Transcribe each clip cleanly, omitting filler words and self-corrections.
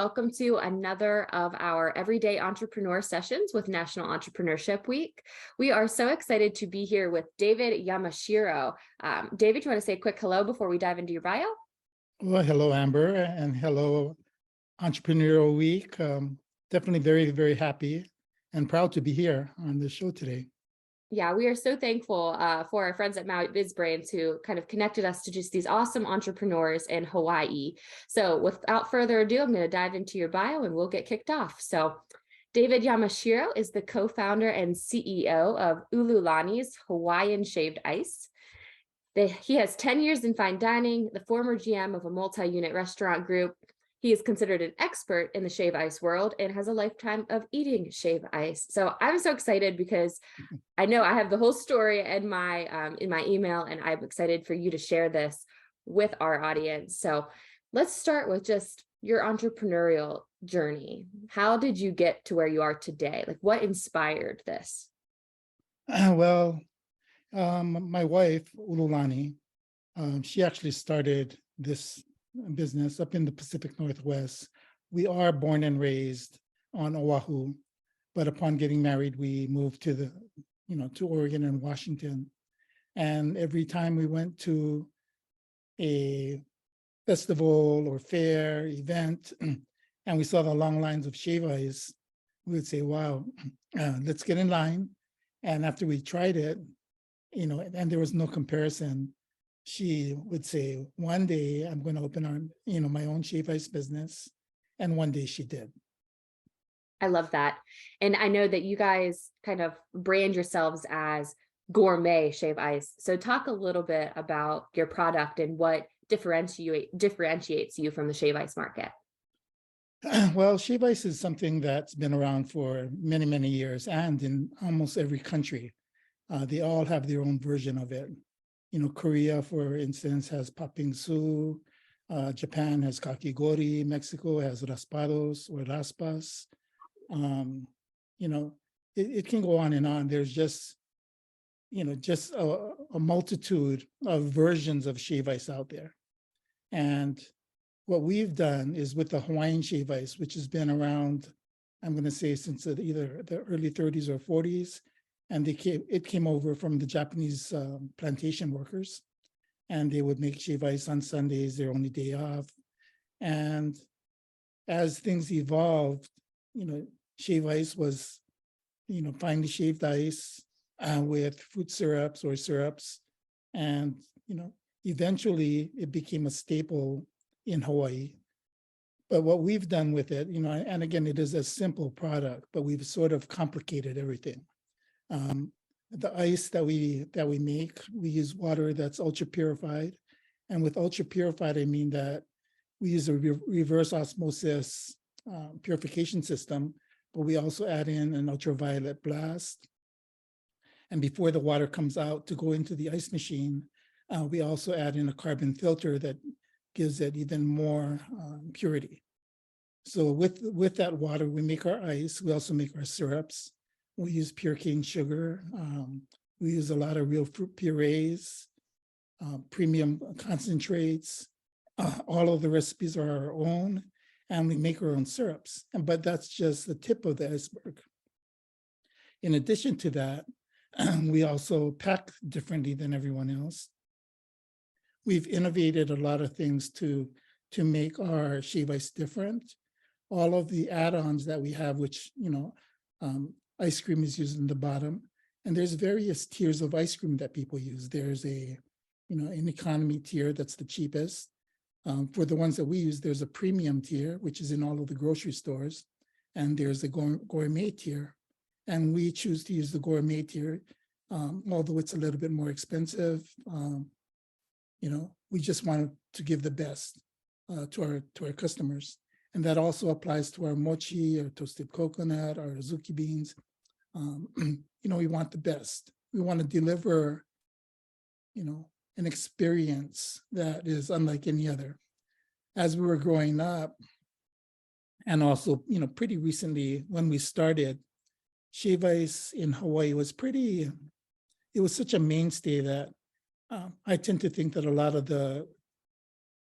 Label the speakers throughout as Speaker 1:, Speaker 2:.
Speaker 1: welcome to another of our Everyday Entrepreneur Sessions with National Entrepreneurship Week. We are so excited to be here with David Yamashiro. David, do you want to say a quick hello before we dive into your bio?
Speaker 2: Well, hello, Amber, and hello, Entrepreneurial Week. Definitely very, very happy and proud to be here on this show today.
Speaker 1: Yeah, we are so thankful for our friends at Maui BizBrains who kind of connected us to just these awesome entrepreneurs in Hawaii. So without further ado, I'm going to dive into your bio and we'll get kicked off. So David Yamashiro is the co-founder and CEO of Ululani's Hawaiian shaved ice. He has 10 years in fine dining, the former GM of a multi-unit restaurant group. He is considered an expert in the shave ice world and has a lifetime of eating shave ice. So I'm so excited because I know I have the whole story in my email, and I'm excited for you to share this with our audience. So let's start with just your entrepreneurial journey. How did you get to where you are today? Like, what inspired this?
Speaker 2: My wife, Ululani, she actually started this business up in the Pacific Northwest. We are born and raised on Oahu, but upon getting married, we moved to to Oregon and Washington. And every time we went to a festival or fair event, and we saw the long lines of shave ice, we would say, wow, let's get in line. And after we tried it, and there was no comparison, she would say, one day I'm going to open my own shave ice business. And one day she did.
Speaker 1: I love that. And I know that you guys kind of brand yourselves as gourmet shave ice. So talk a little bit about your product and what differentiates you from the shave ice market.
Speaker 2: Well, shave ice is something that's been around for many, many years, and in almost every country. They all have their own version of it. Korea, for instance, has papingsu. Japan has kakigori. Mexico has raspados or raspas. It can go on and on. There's just a multitude of versions of shave ice out there. And what we've done is with the Hawaiian shave ice, which has been around, I'm going to say since either the early 30s or 40s, and it came over from the Japanese plantation workers, and they would make shave ice on Sundays, their only day off. And as things evolved, shave ice was, finely shaved ice with fruit syrups or syrups. And, eventually it became a staple in Hawaii. But what we've done with it, and again, it is a simple product, but we've sort of complicated everything. The ice that we make, we use water that's ultra purified. And with ultra purified, I mean that we use a reverse osmosis purification system, but we also add in an ultraviolet blast. And before the water comes out to go into the ice machine, we also add in a carbon filter that gives it even more purity. So with that water, we make our ice. We also make our syrups. We use pure cane sugar. We use a lot of real fruit purees, premium concentrates. All of the recipes are our own, and we make our own syrups. But that's just the tip of the iceberg. In addition to that, we also pack differently than everyone else. We've innovated a lot of things to make our shave ice different. All of the add-ons that we have, which, ice cream is used in the bottom, and there's various tiers of ice cream that people use. There's an economy tier that's the cheapest. For the ones that we use, there's a premium tier, which is in all of the grocery stores, and there's a gourmet tier. And we choose to use the gourmet tier, although it's a little bit more expensive. We just want to give the best to our customers. And that also applies to our mochi, our toasted coconut, our azuki beans. We want the best. We want to deliver, an experience that is unlike any other. As we were growing up, and also, pretty recently when we started, shave ice in Hawaii was it was such a mainstay that I tend to think that a lot of the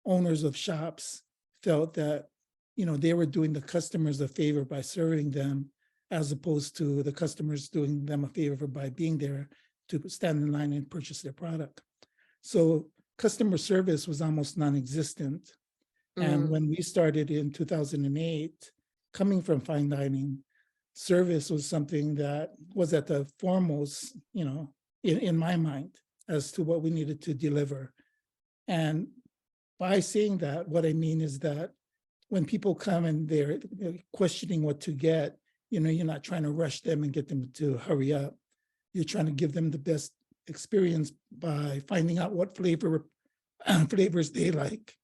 Speaker 2: owners of shops felt that they were doing the customers a favor by serving them, as opposed to the customers doing them a favor by being there to stand in line and purchase their product. So customer service was almost non-existent. And when we started in 2008, coming from fine dining, service was something that was at the foremost, in my mind, as to what we needed to deliver. And by saying that, what I mean is that when people come and they're questioning what to get, you're not trying to rush them and get them to hurry up. You're trying to give them the best experience by finding out what flavors they like,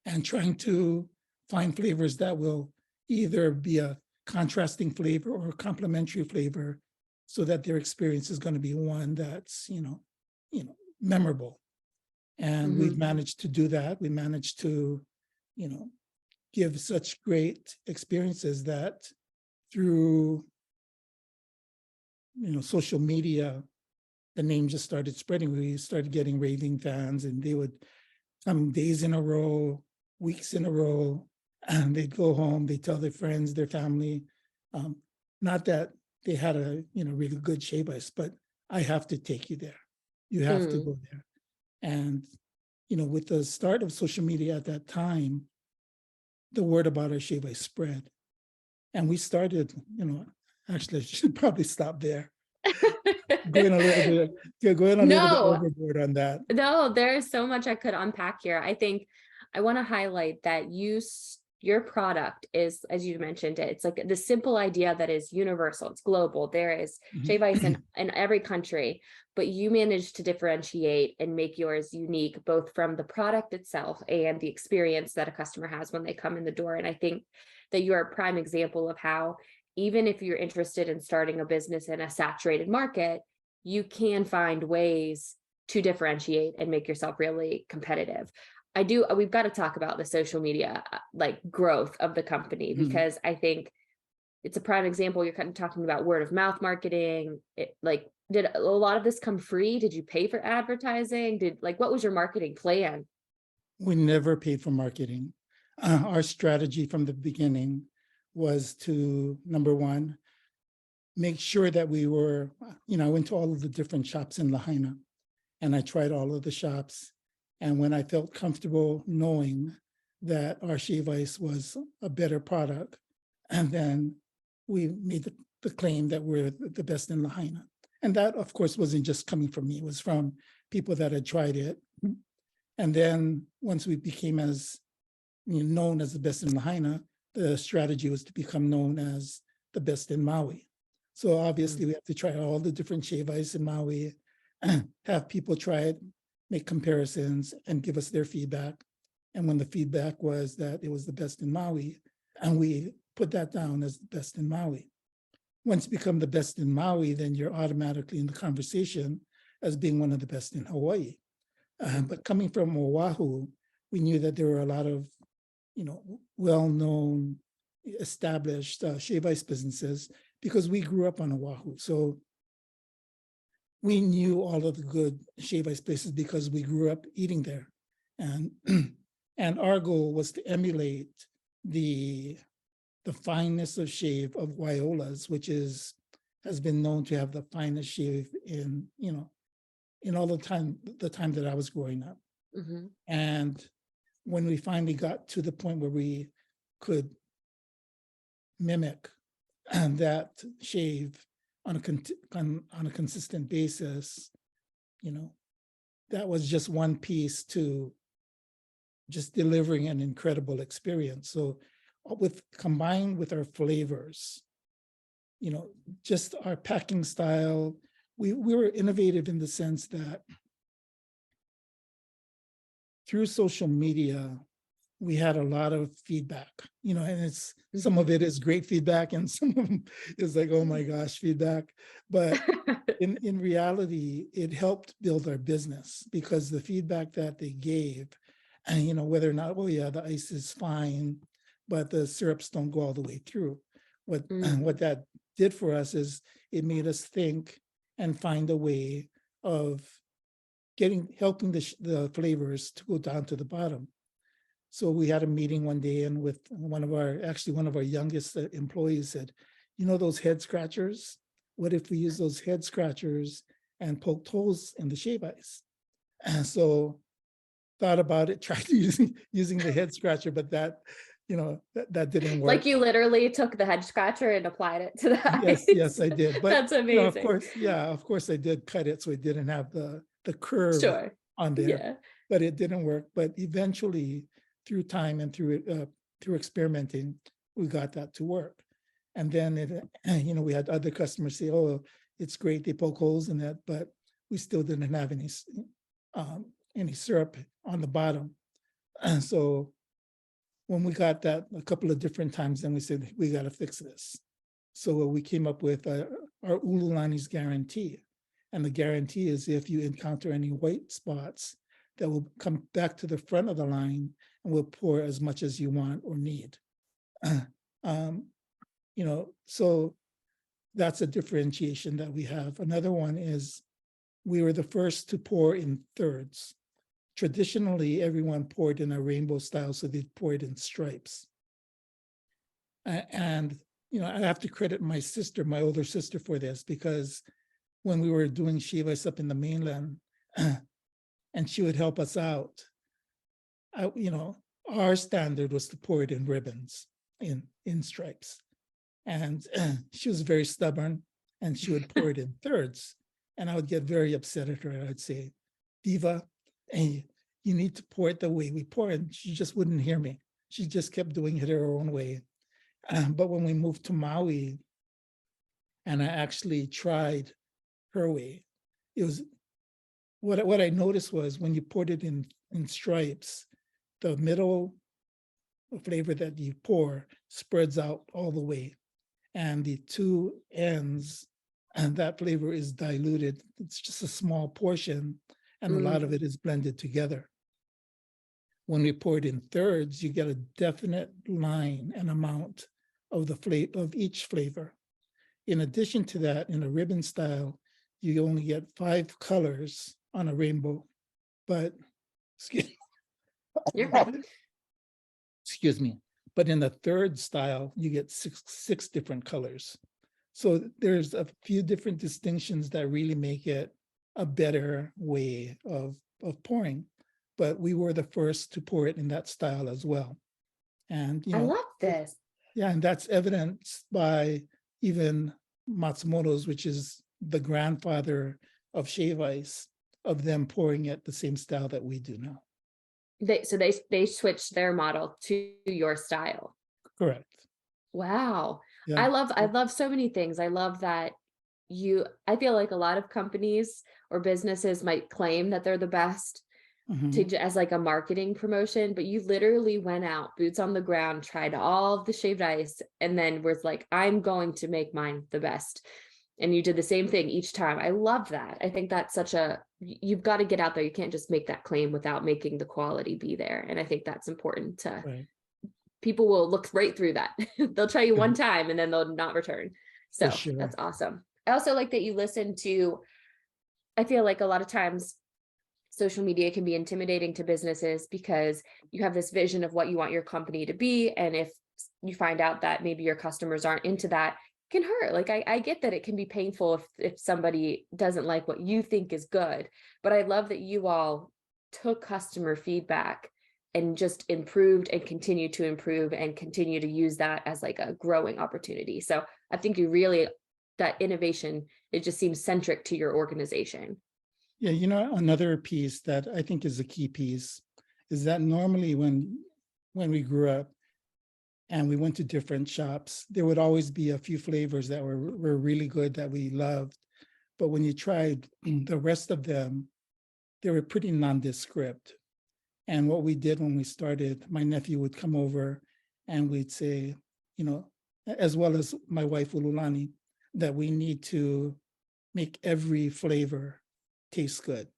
Speaker 2: and trying to find flavors that will either be a contrasting flavor or a complementary flavor, so that their experience is going to be one that's, memorable. And we've managed to do that. We managed to, give such great experiences that through, social media, the name just started spreading. We started getting raving fans, and they would come days in a row, weeks in a row, and they'd go home, they tell their friends, their family, not that they had a, really good shave ice, but I have to take you there. You have to go there. And, with the start of social media at that time, the word about our shave ice spread. And we started, actually, I should probably stop there. Going a little bit overboard on that.
Speaker 1: No, there's so much I could unpack here. I think I want to highlight that your product is, as you mentioned, it's like the simple idea that is universal. It's global. There is shave ice in every country, but you managed to differentiate and make yours unique, both from the product itself and the experience that a customer has when they come in the door. And I think that you're a prime example of how, even if you're interested in starting a business in a saturated market, you can find ways to differentiate and make yourself really competitive. We've got to talk about the social media, growth of the company, because I think it's a prime example. You're kind of talking about word of mouth marketing. Did a lot of this come free? Did you pay for advertising? What was your marketing plan?
Speaker 2: We never paid for marketing. Our strategy from the beginning was to, number one, make sure that we were, I went to all of the different shops in Lahaina, and I tried all of the shops. And when I felt comfortable knowing that our shave ice was a better product, and then we made the claim that we're the best in Lahaina. And that, of course, wasn't just coming from me. It was from people that had tried it. And then once we became as known as the best in Lahaina, the strategy was to become known as the best in Maui. So obviously we have to try all the different shave ice in Maui, have people try it, make comparisons, and give us their feedback. And when the feedback was that it was the best in Maui, and we put that down as the best in Maui. Once you become the best in Maui, then you're automatically in the conversation as being one of the best in Hawaii. But coming from Oahu, we knew that there were a lot of, well-known, established shave ice businesses, because we grew up on Oahu. So we knew all of the good shave ice places because we grew up eating there. And and our goal was to emulate the fineness of shave of Waiolas, which has been known to have the finest shave in all the time that I was growing up. And when we finally got to the point where we could mimic that shave on a consistent basis, that was just one piece to just delivering an incredible experience. So combined with our flavors, just our packing style, we were innovative in the sense that through social media, we had a lot of feedback, and some of it is great feedback, and some of them is like, oh my gosh, feedback. But in reality, it helped build our business, because the feedback that they gave, and whether or not, oh yeah, the ice is fine, but the syrups don't go all the way through. What that did for us is it made us think and find a way of helping the flavors to go down to the bottom. So we had a meeting one day, and with one of our youngest employees said, you know, those head scratchers, what if we use those head scratchers and poke holes in the shave ice? And so thought about it, tried using the head scratcher, but that, that didn't work.
Speaker 1: Like you literally took the head scratcher and applied it to the
Speaker 2: Yes,
Speaker 1: eyes.
Speaker 2: I did. But
Speaker 1: That's amazing.
Speaker 2: of course I did cut it so it didn't have the curve
Speaker 1: Sure.
Speaker 2: on there,
Speaker 1: Yeah.
Speaker 2: but it didn't work. But eventually, through time and through experimenting, we got that to work. And then we had other customers say, "Oh, it's great, they poke holes in that," but we still didn't have any syrup on the bottom. And so when we got that a couple of different times, then we said, we got to fix this. So we came up with our Ululani's guarantee. And the guarantee is if you encounter any white spots, that will come back to the front of the line and we'll pour as much as you want or need. So that's a differentiation that we have. Another one is we were the first to pour in thirds. Traditionally, everyone poured in a rainbow style, so they'd pour it in stripes. And I have to credit my sister, my older sister, for this, because when we were doing shave ice up in the mainland, and she would help us out, our standard was to pour it in ribbons, in stripes. And she was very stubborn, and she would pour it in thirds. And I would get very upset at her. I'd say, Diva, hey, you need to pour it the way we pour it. And she just wouldn't hear me. She just kept doing it her own way. But when we moved to Maui, and I actually tried her way, it was what I noticed was when you poured it in stripes, the middle flavor that you pour spreads out all the way, and the two ends, and that flavor is diluted. It's just a small portion, and a lot of it is blended together. When we pour it in thirds, you get a definite line and amount of of each flavor. In addition to that, in a ribbon style, you only get 5 colors on a rainbow, but
Speaker 1: You're good.
Speaker 2: excuse me. But in the third style, you get six different colors. So there's a few different distinctions that really make it a better way of pouring. But we were the first to pour it in that style as well. And
Speaker 1: I love this.
Speaker 2: Yeah, and that's evidenced by even Matsumoto's, which is the grandfather of shave ice, of them pouring it the same style that we do now.
Speaker 1: They switched their model to your style.
Speaker 2: Correct.
Speaker 1: Wow.
Speaker 2: Yeah.
Speaker 1: I love so many things. I love that I feel like a lot of companies or businesses might claim that they're the best as like a marketing promotion, but you literally went out, boots on the ground, tried all of the shaved ice, and then was like, I'm going to make mine the best. And you did the same thing each time. I love that. I think that's you've got to get out there. You can't just make that claim without making the quality be there. And I think that's important to,
Speaker 2: right.
Speaker 1: People will look right through that. They'll try you one time and then they'll not return. So
Speaker 2: sure.
Speaker 1: That's awesome. I also like that you listen to, I feel like a lot of times social media can be intimidating to businesses because you have this vision of what you want your company to be. And if you find out that maybe your customers aren't into that, it can hurt. Like I get that it can be painful if somebody doesn't like what you think is good, but I love that you all took customer feedback and just improved and continue to improve and continue to use that as like a growing opportunity. So I think that innovation, it just seems centric to your organization.
Speaker 2: Yeah, another piece that I think is a key piece is that normally when we grew up and we went to different shops, there would always be a few flavors that were really good that we loved. But when you tried the rest of them, they were pretty nondescript. And what we did when we started, my nephew would come over and we'd say, as well as my wife, Ululani, that we need to make every flavor taste good.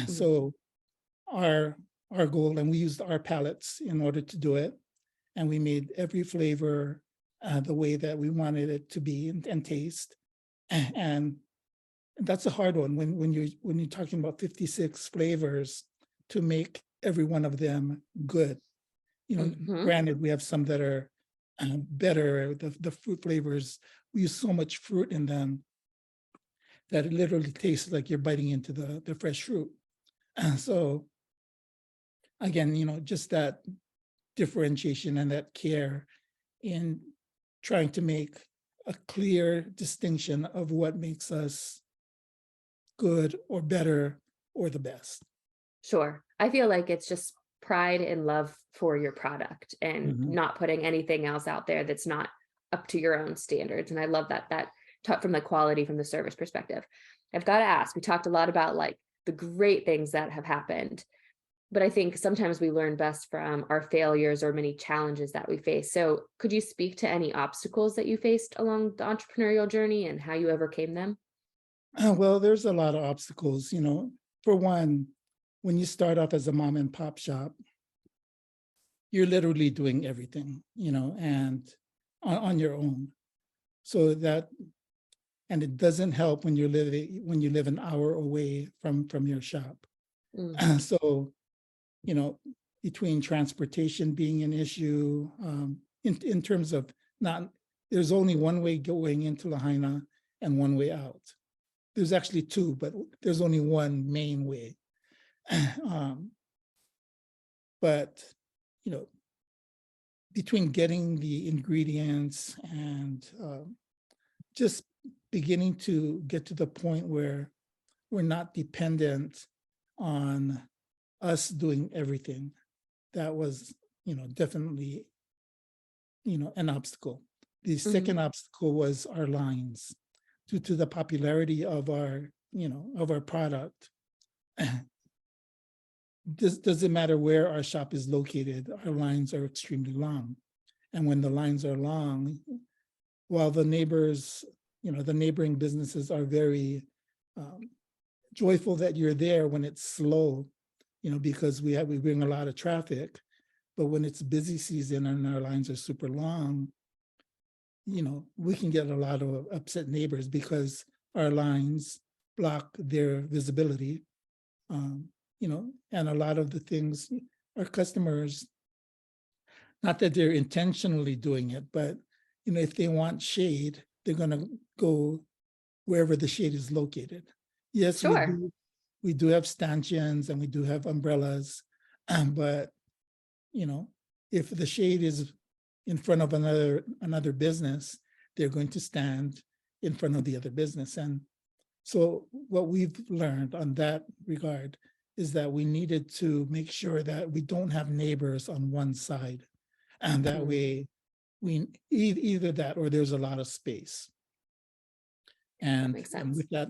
Speaker 2: So our goal, and we used our palettes in order to do it, and we made every flavor the way that we wanted it to be and taste. And that's a hard one when you're talking about 56 flavors to make every one of them good.
Speaker 1: Mhm.
Speaker 2: Granted, we have some that are better. The fruit flavors, we use so much fruit in them that it literally tastes like you're biting into the fresh fruit. So again, just that differentiation and that care in trying to make a clear distinction of what makes us good or better or the best.
Speaker 1: Sure. I feel like it's just pride and love for your product and
Speaker 2: Mhm.
Speaker 1: not putting anything else out there that's not up to your own standards. And I love that taught from the quality, from the service perspective. I've got to ask, we talked a lot about like the great things that have happened, but I think sometimes we learn best from our failures or many challenges that we face. So could you speak to any obstacles that you faced along the entrepreneurial journey and how you overcame them?
Speaker 2: Well, there's a lot of obstacles. For one, when you start off as a mom and pop shop, you're literally doing everything, and on your own. So that, and it doesn't help when you live an hour away from your shop.
Speaker 1: Mm,
Speaker 2: So, you know, between transportation being an issue, in terms of not, there's only one way going into Lahaina and one way out. There's actually two, but there's only one main way. Um, but, you know, between getting the ingredients and just beginning to get to the point where we're not dependent on us doing everything, that was, definitely, an obstacle. The
Speaker 1: mhm.
Speaker 2: second obstacle was our lines. Due to the popularity of our product. Doesn't matter where our shop is located, our lines are extremely long. And when the lines are long, while the neighbors, the neighboring businesses are very um, joyful that you're there when it's slow, because we bring a lot of traffic. But when it's busy season and our lines are super long, we can get a lot of upset neighbors because our lines block their visibility. And a lot of the things our customers, not that they're intentionally doing it, but if they want shade, they're going to go wherever the shade is located. Yes, we
Speaker 1: Sure.
Speaker 2: do. We do have stanchions and we do have umbrellas, but you know, if the shade is in front of another business, they're going to stand in front of the other business. And so what we've learned on that regard is that we needed to make sure that we don't have neighbors on one side. And that
Speaker 1: Mm,
Speaker 2: way either that or there's a lot of space.
Speaker 1: that
Speaker 2: And
Speaker 1: makes
Speaker 2: and
Speaker 1: sense.
Speaker 2: with that,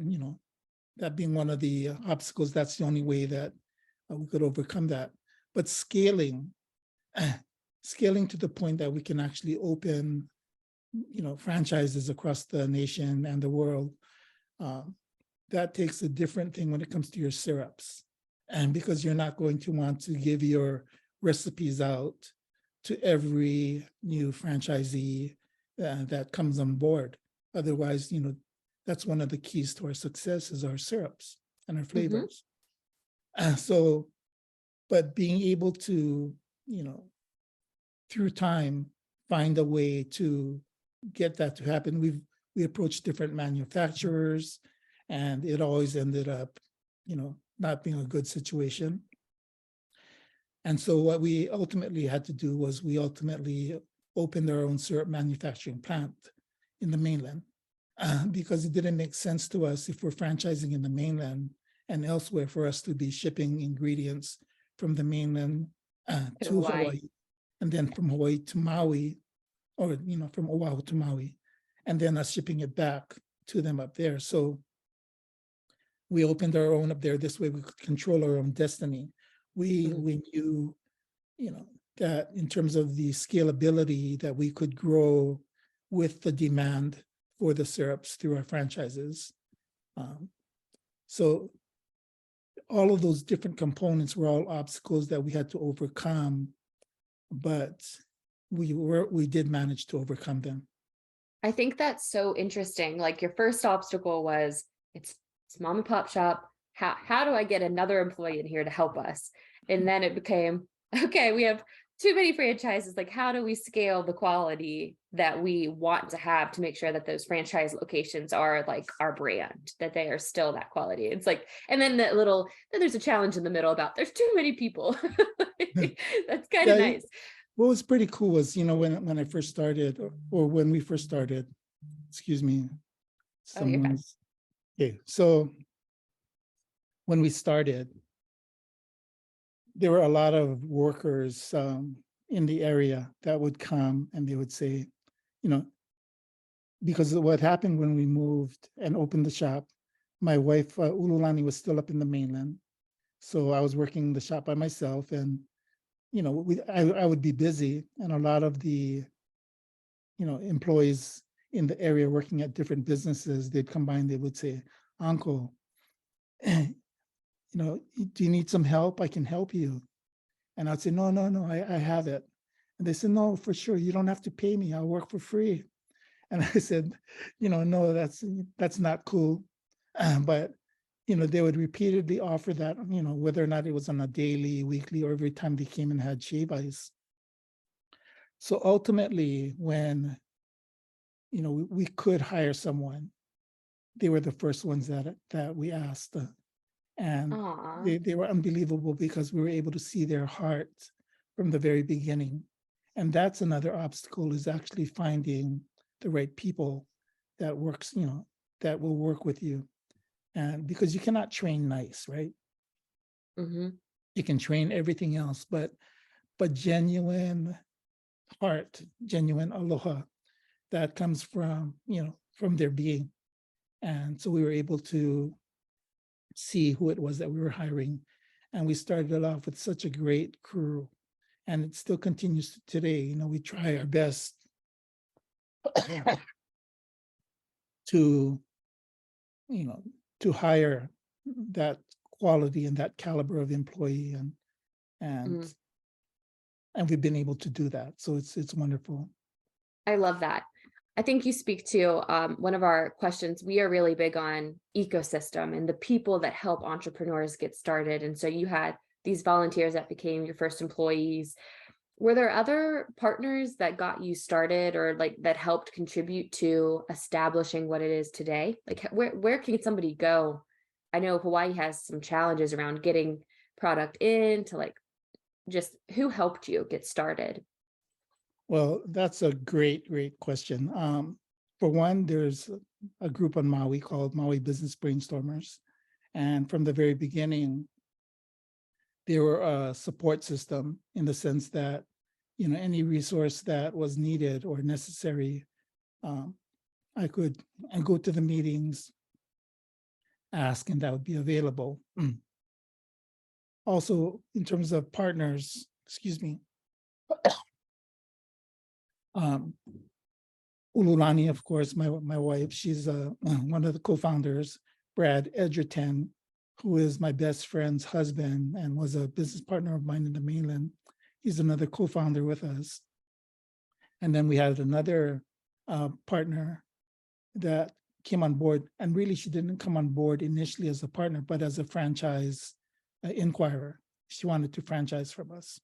Speaker 2: that being one of the obstacles, that's the only way that we could overcome that. But scaling to the point that we can actually open, franchises across the nation and the world, uh, that takes a different thing when it comes to your syrups. And because you're not going to want to give your recipes out to every new franchisee that comes on board. Otherwise, that's one of the keys to our success is our syrups and our
Speaker 1: Hmm.
Speaker 2: flavors. So, but being able to, through time, find a way to get that to happen. We approached different manufacturers, and it always ended up, not being a good situation. And so what we ultimately had to do was we ultimately opened our own syrup manufacturing plant in the mainland because it didn't make sense to us if we're franchising in the mainland and elsewhere for us to be shipping ingredients from the mainland
Speaker 1: To
Speaker 2: to
Speaker 1: Hawaii.
Speaker 2: Hawaii and then from Hawaii to Maui or, from Oahu to Maui and then us shipping it back to them up there. So we opened our own up there. This way we could control our own destiny. We
Speaker 1: Mm,
Speaker 2: we knew, you know, that in terms of the scalability that we could grow with the demand for the syrups through our franchises. Um, so all of those different components were all obstacles that we had to overcome, but we did manage to overcome them.
Speaker 1: I think that's so interesting. Like your first obstacle was it's mom and pop shop. How do I get another employee in here to help us? And then it became, okay, we have too many franchises. Like, how do we scale the quality that we want to have to make sure that those franchise locations are like our brand, that they are still that quality? It's like, and then then there's a challenge in the middle about there's too many people. That's kind of
Speaker 2: Yeah,
Speaker 1: nice.
Speaker 2: what was pretty cool was, when I first started, or when we first started, excuse me,
Speaker 1: Oh, you're fine.
Speaker 2: someone's, okay, so when we started, there were a lot of workers in the area that would come and they would say, you know, because of what happened when we moved and opened the shop, my wife, Ululani, was still up in the mainland. So I was working the shop by myself, and, I would be busy, and a lot of the, employees in the area working at different businesses, they'd come by and they would say, "Uncle, do you need some help? I can help you." And I'd say, "No, no, no, I have it." And they said, "No, for sure. You don't have to pay me. I'll work for free." And I said, "No, that's not cool." But, they would repeatedly offer that, whether or not it was on a daily, weekly, or every time they came and had shave ice. So ultimately, when, we could hire someone, they were the first ones that we asked. And
Speaker 1: Aw.
Speaker 2: they were unbelievable because we were able to see their heart from the very beginning. And that's another obstacle, is actually finding the right people that works, that will work with you. And because you cannot train nice, right?
Speaker 1: Mm-hmm.
Speaker 2: You can train everything else, but genuine heart, genuine aloha, that comes from their being. And so we were able to see who it was that we were hiring. And we started it off with such a great crew. And it still continues today. We try our best to, you know, to hire that quality and that caliber of employee, and
Speaker 1: Mm-hmm.
Speaker 2: and we've been able to do that. So it's wonderful.
Speaker 1: I love that. I think you speak to one of our questions. We are really big on ecosystem and the people that help entrepreneurs get started. And so you had these volunteers that became your first employees. Were there other partners that got you started, or like that helped contribute to establishing what it is today? Like, where can somebody go? I know Hawaii has some challenges around getting product in to, like, just who helped you get started?
Speaker 2: Well, that's a great question. For one, there's a group on Maui called Maui Business Brainstormers. And from the very beginning, they were a support system, in the sense that, any resource that was needed or necessary, um, I could go to the meetings, ask, and that would be available. Also, in terms of partners, excuse me, um, Ululani, of course, my wife, she's one of the co-founders. Brad Edgerton, who is my best friend's husband and was a business partner of mine in the mainland, he's another co-founder with us. And then we had another partner that came on board, and really she didn't come on board initially as a partner, but as a franchise inquirer. She wanted to franchise from us.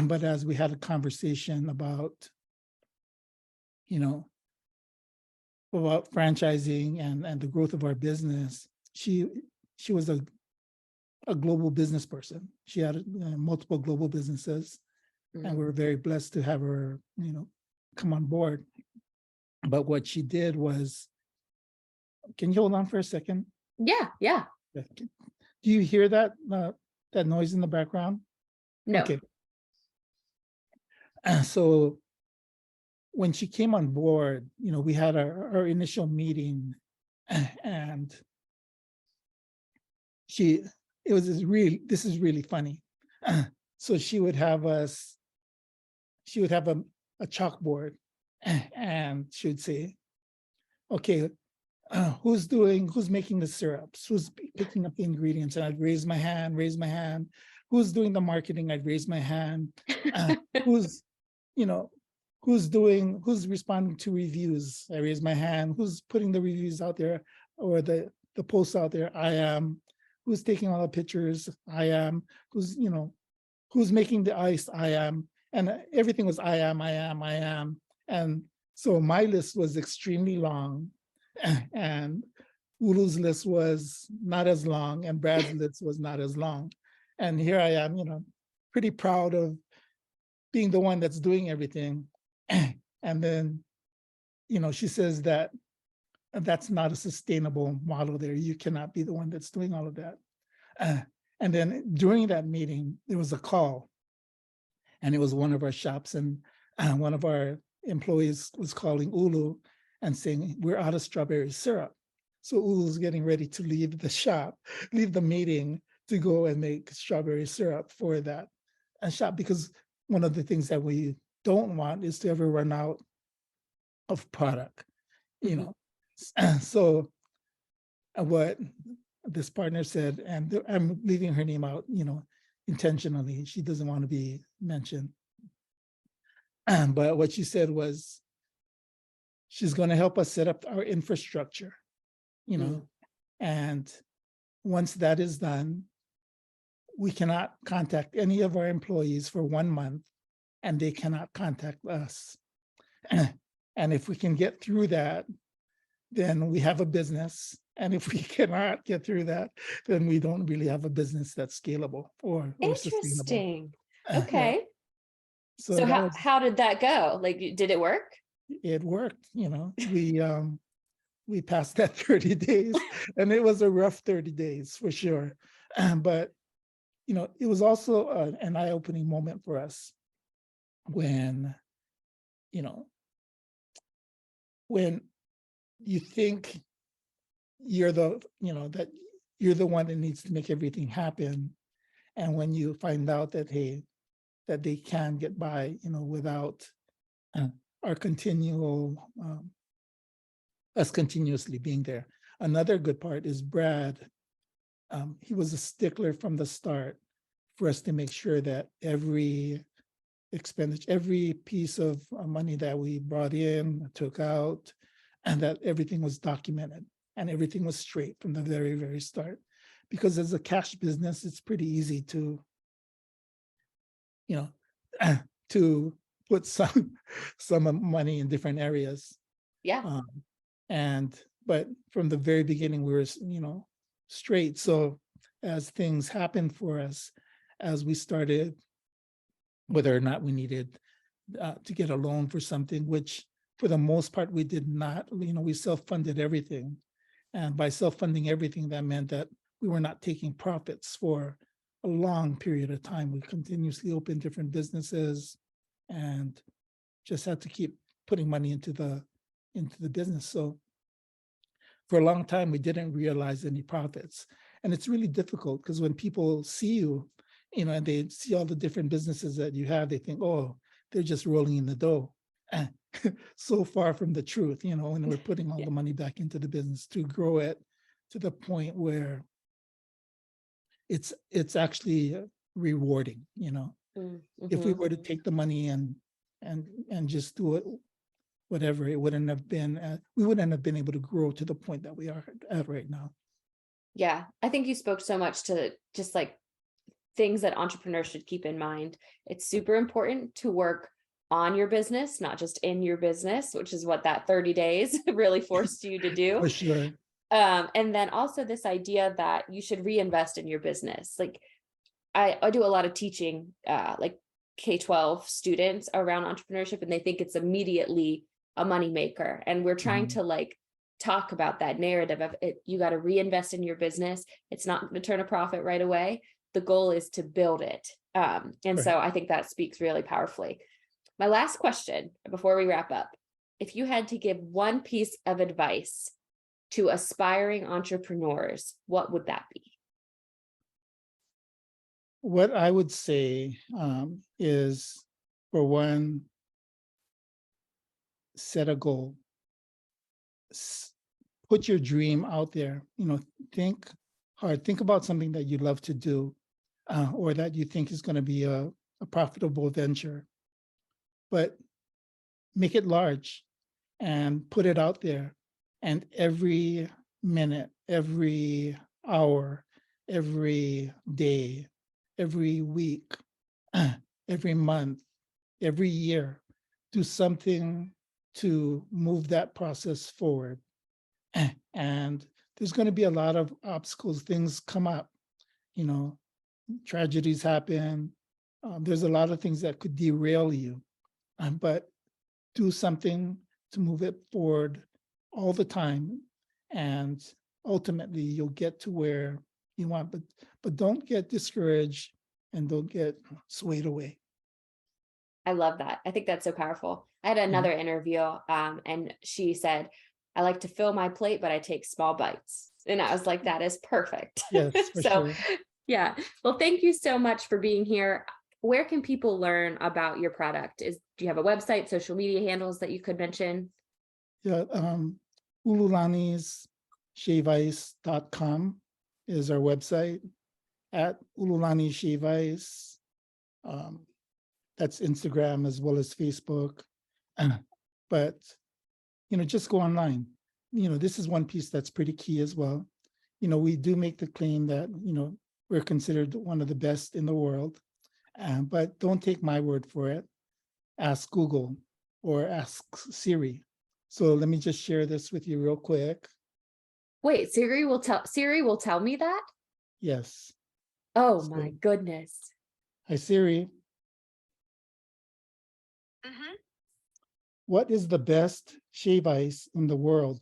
Speaker 2: But as we had a conversation about, you know, about franchising and the growth of our business, she was a global business person. She had multiple global businesses, and we were very blessed to have her, come on board. But what she did was, can you hold on for a second?
Speaker 1: Yeah, yeah.
Speaker 2: Do you hear that that noise in the background?
Speaker 1: No.
Speaker 2: Okay. So when she came on board, we had our initial meeting, and this is really funny. So she would have a chalkboard, and she would say, "Okay, who's making the syrups? Who's picking up the ingredients?" And I'd raise my hand. Who's doing the marketing? I'd raise my hand. Who's, you know, who's responding to reviews? I raise my hand. Who's putting the reviews out there, or the posts out there? I am. Who's taking all the pictures? I am. Who's, who's making the ice? I am. And everything was I am, I am, I am. And so my list was extremely long, and Ulu's list was not as long, and Brad's list was not as long. And here I am, pretty proud of being the one that's doing everything. And then, she says that that's not a sustainable model there. You cannot be the one that's doing all of that. And then during that meeting, there was a call, and it was one of our shops, and one of our employees was calling Ulu and saying, we're out of strawberry syrup. So Ulu's getting ready to leave the shop, leave the meeting to go and make strawberry syrup for that shop, because one of the things that we don't want is to ever run out of product, So what this partner said, and I'm leaving her name out, intentionally. She doesn't want to be mentioned. But what she said was, she's going to help us set up our infrastructure, and once that is done, we cannot contact any of our employees for 1 month, and they cannot contact us. And if we can get through that, then we have a business. And if we cannot get through that, then we don't really have a business that's scalable or sustainable.
Speaker 1: Interesting.
Speaker 2: Yeah.
Speaker 1: Okay.
Speaker 2: So
Speaker 1: So
Speaker 2: that
Speaker 1: how did that go? Like, did it work?
Speaker 2: it worked, we passed that 30 days, and it was a rough 30 days for sure. But, it was also an eye-opening moment for us when, when you think you're the, that you're the one that needs to make everything happen. And when you find out that, hey, that they can get by, without our continual, us continuously being there. Another good part is Brad. He was a stickler from the start for us to make sure that every expenditure, every piece of money that we brought in, took out, and that everything was documented and everything was straight from the very, very start. Because as a cash business, it's pretty easy to, to put some money in different areas.
Speaker 1: Yeah.
Speaker 2: But from the very beginning, we were, straight. So as things happened for us, as we started, whether or not we needed to get a loan for something, which for the most part, we did not, we self-funded everything. And by self-funding everything, that meant that we were not taking profits for a long period of time. We continuously opened different businesses and just had to keep putting money into the business. So for a long time, we didn't realize any profits. And it's really difficult because when people see you, and they see all the different businesses that you have, they think, oh, they're just rolling in the dough. So far from the truth, when we're putting all the money back into the business to grow it to the point where it's actually rewarding,
Speaker 1: Mm-hmm.
Speaker 2: If we were to take the money and just do it, whatever, it wouldn't have been, we wouldn't have been able to grow to the point that we are at right now.
Speaker 1: Yeah. I think you spoke so much to just like things that entrepreneurs should keep in mind. It's super important to work on your business, not just in your business, which is what that 30 days really forced you to do.
Speaker 2: For sure.
Speaker 1: And then also this idea that you should reinvest in your business. Like I do a lot of teaching, like K-12 students around entrepreneurship, and they think it's immediately a moneymaker. And we're trying to like talk about that narrative of it. You got to reinvest in your business. It's not going to turn a profit right away. The goal is to build it. And so I think that speaks really powerfully. My last question before we wrap up, if you had to give one piece of advice to aspiring entrepreneurs, what would that be?
Speaker 2: What I would say is, for one, set a goal. Put your dream out there. Think hard. Think about something that you love to do, or that you think is going to be a profitable venture. But make it large and put it out there. And every minute, every hour, every day, every week, every month, every year, do something to move that process forward. And there's going to be a lot of obstacles, things come up, tragedies happen. There's a lot of things that could derail you, but do something to move it forward all the time. And ultimately you'll get to where you want, but don't get discouraged and don't get swayed away.
Speaker 1: I love that. I think that's so powerful. I had another interview and she said, I like to fill my plate, but I take small bites. And I was like, that is perfect.
Speaker 2: Yes, for
Speaker 1: So,
Speaker 2: sure.
Speaker 1: yeah. Well, thank you so much for being here. Where can people learn about your product? Do you have a website, social media handles that you could mention?
Speaker 2: Yeah, Ululani's ShaveIce.com is our website. At Ululani Shave Ice, that's Instagram as well as Facebook. But just go online. This is one piece that's pretty key as well. We do make the claim that we're considered one of the best in the world, but don't take my word for it. Ask Google or ask Siri. So let me just share this with you real quick.
Speaker 1: Wait, Siri will tell me that?
Speaker 2: Yes.
Speaker 1: Oh
Speaker 2: So,
Speaker 1: my goodness.
Speaker 2: hi Siri. What is the best shave ice in the world?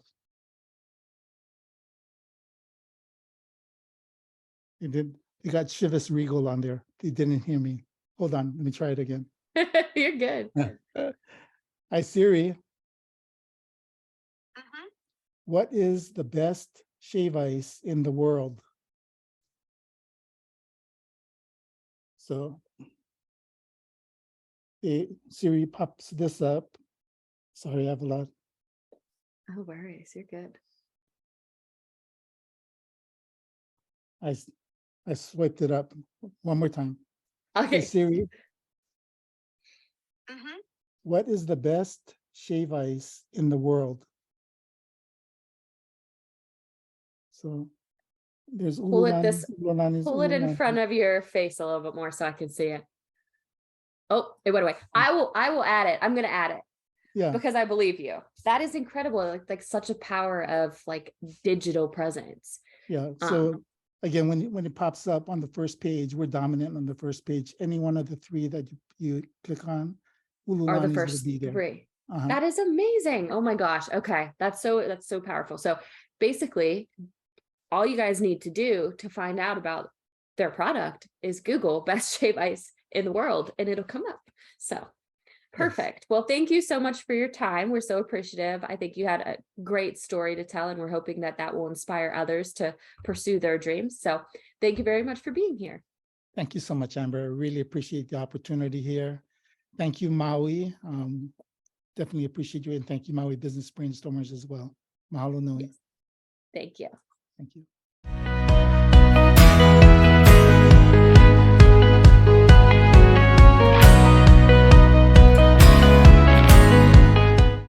Speaker 2: They got Chivas Regal on there. They didn't hear me. Hold on, let me try it again.
Speaker 1: You're good.
Speaker 2: Hi Siri. What is the best shave ice in the world? So Siri pops this up. Sorry, I have a lot.
Speaker 1: No worries, you're good.
Speaker 2: I swiped it up one more time.
Speaker 1: Okay.
Speaker 2: Hey Siri, what is the best shave ice in the world? So there's
Speaker 1: Pull it in
Speaker 2: Ululani.
Speaker 1: front of your face a little bit more so I can see it. Oh, it went away. I will add it. I'm gonna add it.
Speaker 2: Yeah.
Speaker 1: Because I believe you. That is incredible. Like such a power of like digital presence.
Speaker 2: Yeah. So again, when it pops up on the first page, we're dominant on the first page. Any one of the three that you click on,
Speaker 1: Are the
Speaker 2: Ululani's will
Speaker 1: first
Speaker 2: be there.
Speaker 1: three. That is amazing. Oh my gosh. Okay. That's so powerful. So basically, all you guys need to do to find out about their product is Google best shave ice in the world and it'll come up. So perfect. Yes. Well, thank you so much for your time. We're so appreciative. I think you had a great story to tell and we're hoping that that will inspire others to pursue their dreams. So thank you very much for being here.
Speaker 2: Thank you so much, Amber. I really appreciate the opportunity here. Thank you, Maui. Definitely appreciate you. And thank you, Maui Business Brainstormers as well. Mahalo nui.
Speaker 1: Yes. Thank you.
Speaker 2: Thank you.